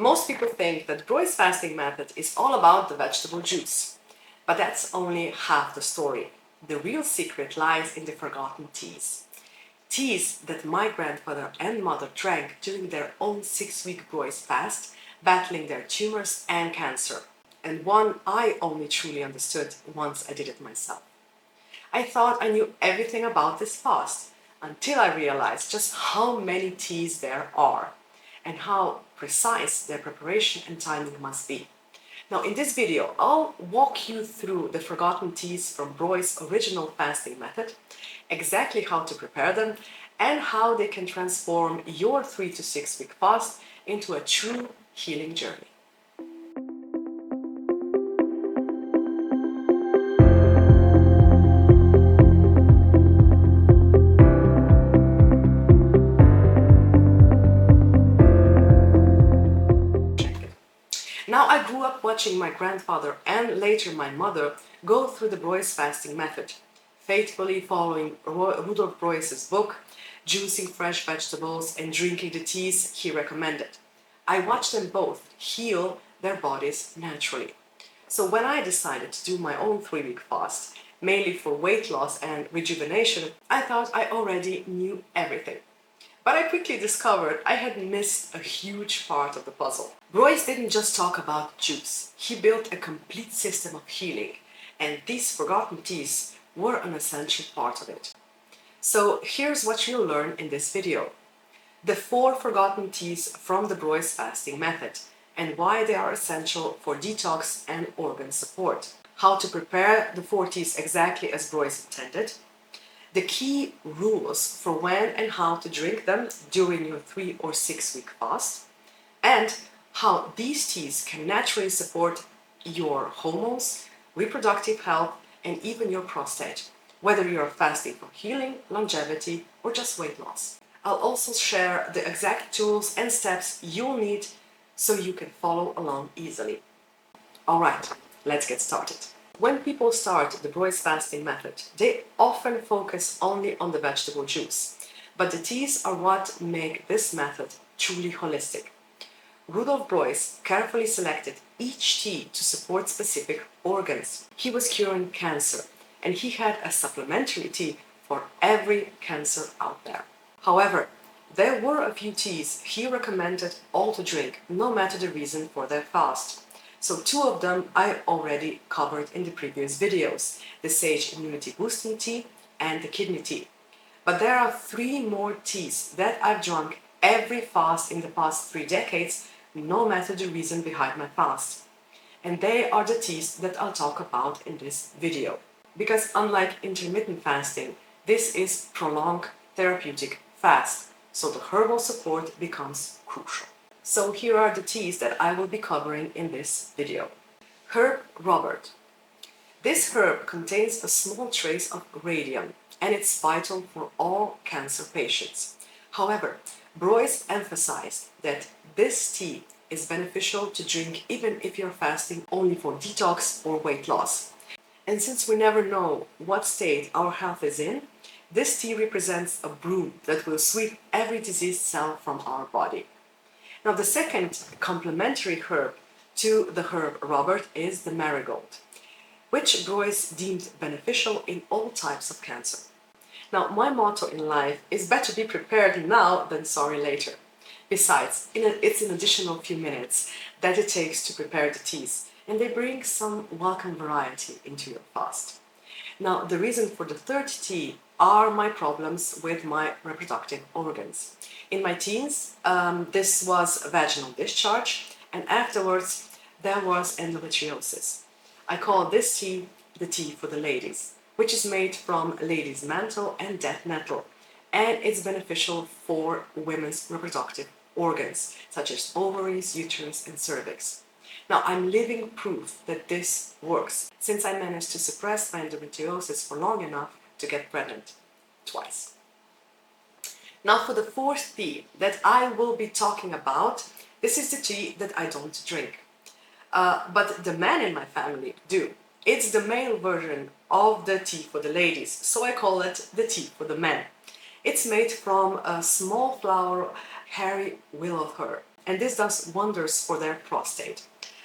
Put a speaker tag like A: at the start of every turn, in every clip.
A: Most people think that Breuss fasting method is all about the vegetable juice, but that's only half the story. The real secret lies in the forgotten teas. Teas that my grandfather and mother drank during their own 6-week Breuss fast, battling their tumors and cancer, and one I only truly understood once I did it myself. I thought I knew everything about this fast until I realized just how many teas there are and how precise their preparation and timing must be. Now in this video, I'll walk you through the forgotten teas from Breuss' original fasting method, exactly how to prepare them, and how they can transform your 3 to 6 week fast into a true healing journey. Now, I grew up watching my grandfather and later my mother go through the Breuss fasting method, faithfully following Rudolf Breuss's book, juicing fresh vegetables and drinking the teas he recommended. I watched them both heal their bodies naturally. So when I decided to do my own 3-week fast, mainly for weight loss and rejuvenation, I thought I already knew everything. But I quickly discovered I had missed a huge part of the puzzle. Breuss didn't just talk about juice, he built a complete system of healing, and these forgotten teas were an essential part of it. So here's what you'll learn in this video. The 4 forgotten teas from the Breuss fasting method, and why they are essential for detox and organ support. How to prepare the 4 teas exactly as Breuss intended. The key rules for when and how to drink them during your 3 or 6 week fast, and how these teas can naturally support your hormones, reproductive health, and even your prostate, whether you are fasting for healing, longevity, or just weight loss. I'll also share the exact tools and steps you'll need so you can follow along easily. Alright, let's get started. When people start the Breuss fasting method, they often focus only on the vegetable juice, but the teas are what make this method truly holistic. Rudolf Breuss carefully selected each tea to support specific organs. He was curing cancer, and he had a supplementary tea for every cancer out there. However, there were a few teas he recommended all to drink, no matter the reason for their fast. So 2 of them I already covered in the previous videos, the Sage Immunity Boosting Tea and the Kidney Tea. But there are 3 more teas that I've drunk every fast in the past 3 decades, no matter the reason behind my fast. And they are the teas that I'll talk about in this video. Because unlike intermittent fasting, this is prolonged therapeutic fast, so the herbal support becomes crucial. So here are the teas that I will be covering in this video. Herb Robert. This herb contains a small trace of radium and it's vital for all cancer patients. However, Breuss emphasized that this tea is beneficial to drink even if you're fasting only for detox or weight loss. And since we never know what state our health is in, this tea represents a broom that will sweep every diseased cell from our body. Now the second complementary herb to the herb Robert is the Marigold, which Breuss deemed beneficial in all types of cancer. Now my motto in life is better be prepared now than sorry later. Besides, it's an additional few minutes that it takes to prepare the teas, and they bring some welcome variety into your fast. Now the reason for the third tea are my problems with my reproductive organs. In my teens, this was vaginal discharge, and afterwards there was endometriosis. I call this tea the tea for the ladies, which is made from ladies' Mantle and Dead-nettle, and it's beneficial for women's reproductive organs, such as ovaries, uterus, and cervix. Now, I'm living proof that this works, since I managed to suppress my endometriosis for long enough to get pregnant twice. Now for the 4th tea that I will be talking about, this is the tea that I don't drink. But the men in my family do. It's the male version of the tea for the ladies, so I call it the tea for the men. It's made from a Smallflower Hairy Willowherb, and this does wonders for their prostate.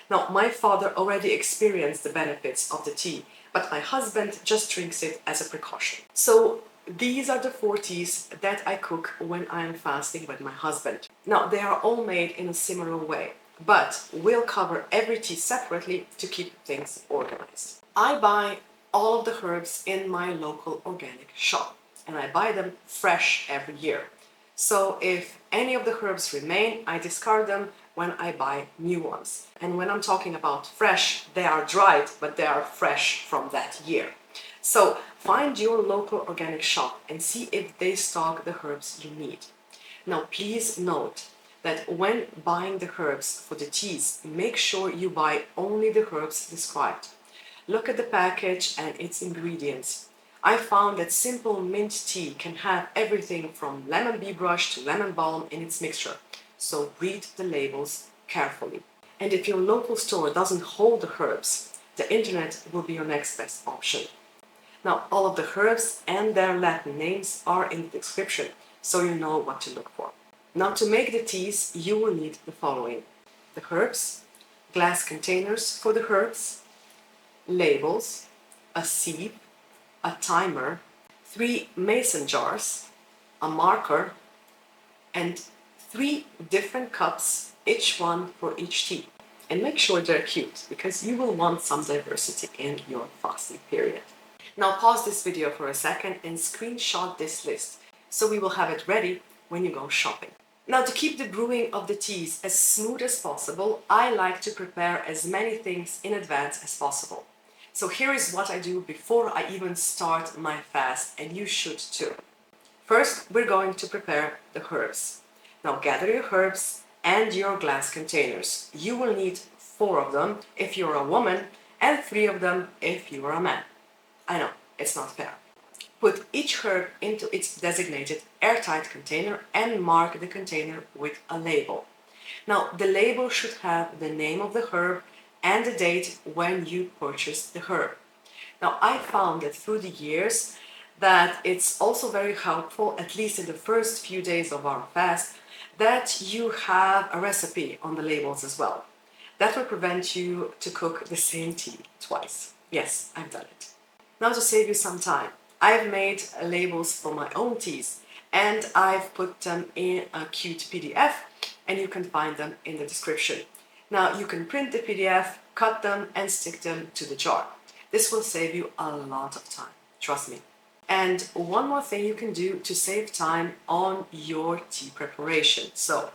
A: Now, my father already experienced the benefits of the tea, but my husband just drinks it as a precaution. So these are the 4 teas that I cook when I am fasting with my husband. Now, they are all made in a similar way, but we'll cover every tea separately to keep things organized. I buy all of the herbs in my local organic shop, and I buy them fresh every year. So if any of the herbs remain, I discard them when I buy new ones. And when I'm talking about fresh, they are dried, but they are fresh from that year. So find your local organic shop and see if they stock the herbs you need. Now please note that when buying the herbs for the teas, make sure you buy only the herbs described. Look at the package and its ingredients. I found that simple mint tea can have everything from lemon bee brush to lemon balm in its mixture, so read the labels carefully. And if your local store doesn't hold the herbs, the internet will be your next best option. Now, all of the herbs and their Latin names are in the description, so you know what to look for. Now, to make the teas, you will need the following: the herbs, glass containers for the herbs, labels, a sieve, a timer, 3 mason jars, a marker, and 3 different cups, each one for each tea. And make sure they're cute, because you will want some diversity in your fasting period. Now pause this video for a second and screenshot this list, so we will have it ready when you go shopping. Now, to keep the brewing of the teas as smooth as possible, I like to prepare as many things in advance as possible. So here is what I do before I even start my fast, and you should too. First, we're going to prepare the herbs. Now gather your herbs and your glass containers. You will need 4 of them if you're a woman and 3 of them if you are a man. I know, it's not fair. Put each herb into its designated airtight container and mark the container with a label. Now, the label should have the name of the herb and the date when you purchased the herb. Now, I found that through the years that it's also very helpful, at least in the first few days of our fast, that you have a recipe on the labels as well. That will prevent you to cook the same tea twice. Yes, I've done it. Now, to save you some time, I've made labels for my own teas, and I've put them in a cute PDF, and you can find them in the description. Now, you can print the PDF, cut them, and stick them to the jar. This will save you a lot of time, trust me. And one more thing you can do to save time on your tea preparation. So,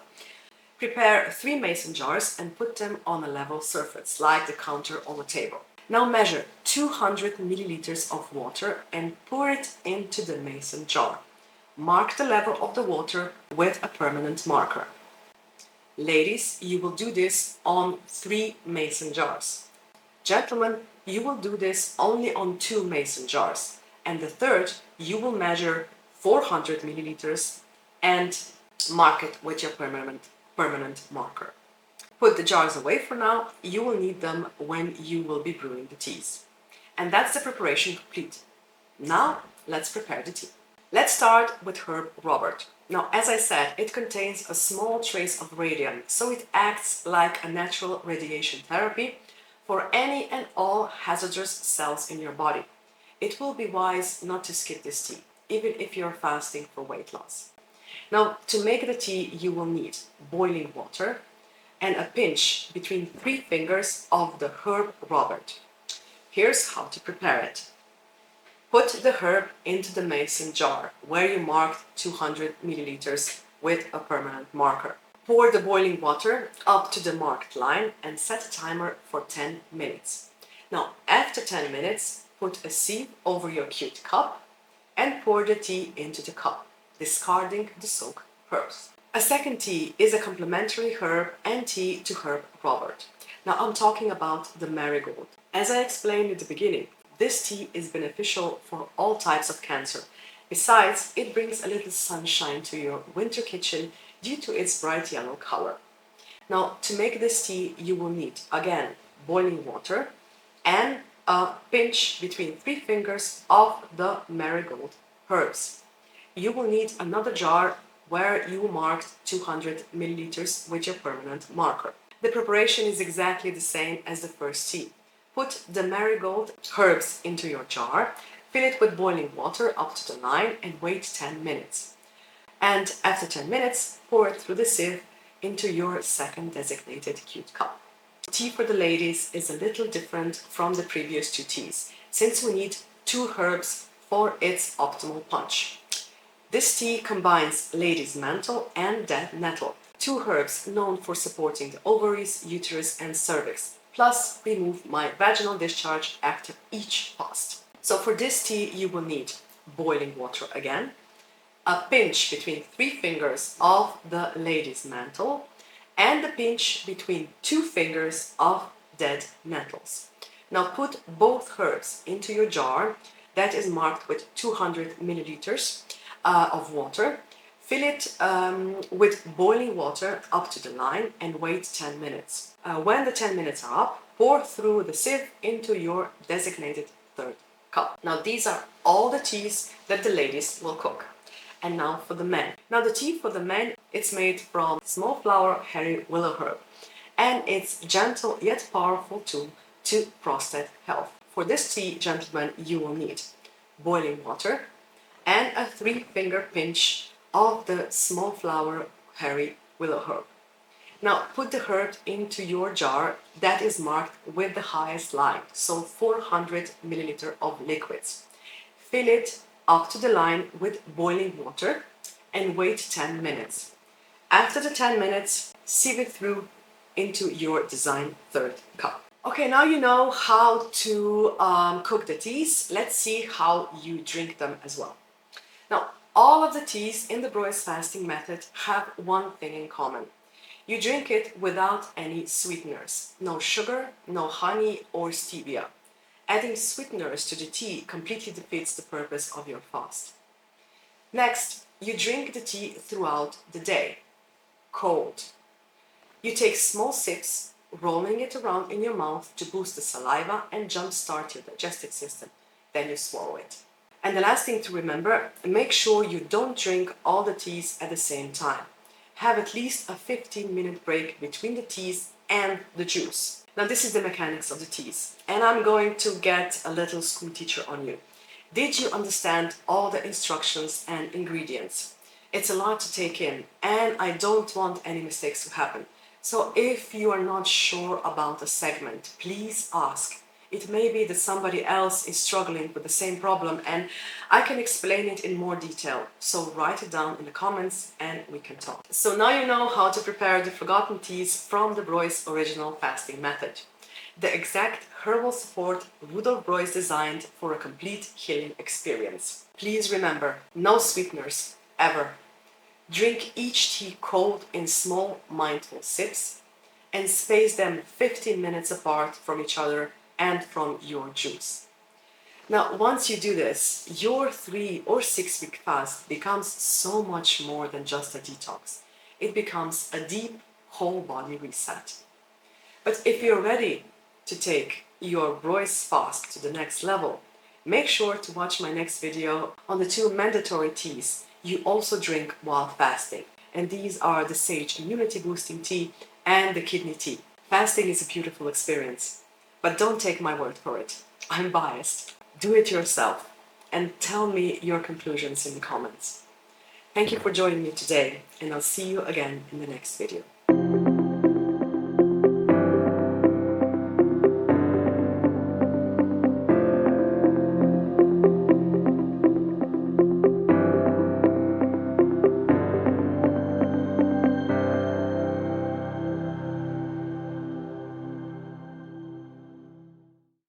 A: prepare 3 mason jars and put them on a level surface, like the counter or the table. Now measure 200 milliliters of water and pour it into the mason jar. Mark the level of the water with a permanent marker. Ladies, you will do this on 3 mason jars. Gentlemen, you will do this only on 2 mason jars. And the third, you will measure 400 milliliters and mark it with your permanent marker. Put the jars away for now. You will need them when you will be brewing the teas. And that's the preparation complete. Now, let's prepare the tea. Let's start with herb Robert. Now, as I said, it contains a small trace of radium, so it acts like a natural radiation therapy for any and all hazardous cells in your body. It will be wise not to skip this tea, even if you're fasting for weight loss. Now, to make the tea, you will need boiling water and a pinch between 3 fingers of the herb Robert. Here's how to prepare it. Put the herb into the mason jar where you marked 200 milliliters with a permanent marker. Pour the boiling water up to the marked line and set a timer for 10 minutes. Now, after 10 minutes, put a sieve over your cute cup and pour the tea into the cup, discarding the soaked herbs. A second tea is a complementary herb and tea to herb Robert. Now I'm talking about the Marigold. As I explained at the beginning, this tea is beneficial for all types of cancer. Besides, it brings a little sunshine to your winter kitchen due to its bright yellow color. Now, to make this tea, you will need, again, boiling water and a pinch between 3 fingers of the Marigold herbs. You will need another jar where you marked 200 milliliters with your permanent marker. The preparation is exactly the same as the first tea. Put the marigold herbs into your jar, fill it with boiling water up to the line and wait 10 minutes. And after 10 minutes, pour it through the sieve into your second designated cute cup. Tea for the ladies is a little different from the previous two teas, since we need 2 herbs for its optimal punch. This tea combines ladies' mantle and dead-nettle, 2 herbs known for supporting the ovaries, uterus and cervix, plus remove my vaginal discharge after each fast. So for this tea you will need boiling water again, a pinch between 3 fingers of the ladies' mantle, and a pinch between 2 fingers of dead nettles. Now put both herbs into your jar that is marked with 200 milliliters of water. Fill it with boiling water up to the line and wait 10 minutes. When the 10 minutes are up, pour through the sieve into your designated third cup. Now these are all the teas that the ladies will cook. And now for the men. Now the tea for the men, it's made from Smallflower Hairy Willowherb, and it's gentle yet powerful tool to prostate health. For this tea, gentlemen, you will need boiling water and a 3-finger pinch of the Smallflower Hairy Willowherb. Now put the herb into your jar that is marked with the highest line, so 400 milliliter of liquids. Fill it up to the line with boiling water and wait 10 minutes. After the 10 minutes, sieve it through into your designed third cup. Okay, now you know how to cook the teas. Let's see how you drink them as well. Now, all of the teas in the Breuss fasting method have one thing in common. You drink it without any sweeteners. No sugar, no honey or stevia. Adding sweeteners to the tea completely defeats the purpose of your fast. Next, you drink the tea throughout the day, cold. You take small sips, rolling it around in your mouth to boost the saliva and jumpstart your digestive system. Then you swallow it. And the last thing to remember, make sure you don't drink all the teas at the same time. Have at least a 15-minute break between the teas and the juice. Now this is the mechanics of the teas, and I'm going to get a little school teacher on you. Did you understand all the instructions and ingredients? It's a lot to take in, and I don't want any mistakes to happen. So if you are not sure about a segment, please ask. It may be that somebody else is struggling with the same problem and I can explain it in more detail. So write it down in the comments and we can talk. So now you know how to prepare the forgotten teas from the Breuss original fasting method. The exact herbal support Rudolf Breuss designed for a complete healing experience. Please remember, no sweeteners, ever. Drink each tea cold in small mindful sips and space them 15 minutes apart from each other and from your juice. Now, once you do this, your 3 or 6 week fast becomes so much more than just a detox. It becomes a deep, whole body reset. But if you're ready to take your Breuss fast to the next level, make sure to watch my next video on the 2 mandatory teas you also drink while fasting. And these are the sage immunity boosting tea and the kidney tea. Fasting is a beautiful experience. But don't take my word for it. I'm biased. Do it yourself and tell me your conclusions in the comments. Thank you for joining me today, and I'll see you again in the next video.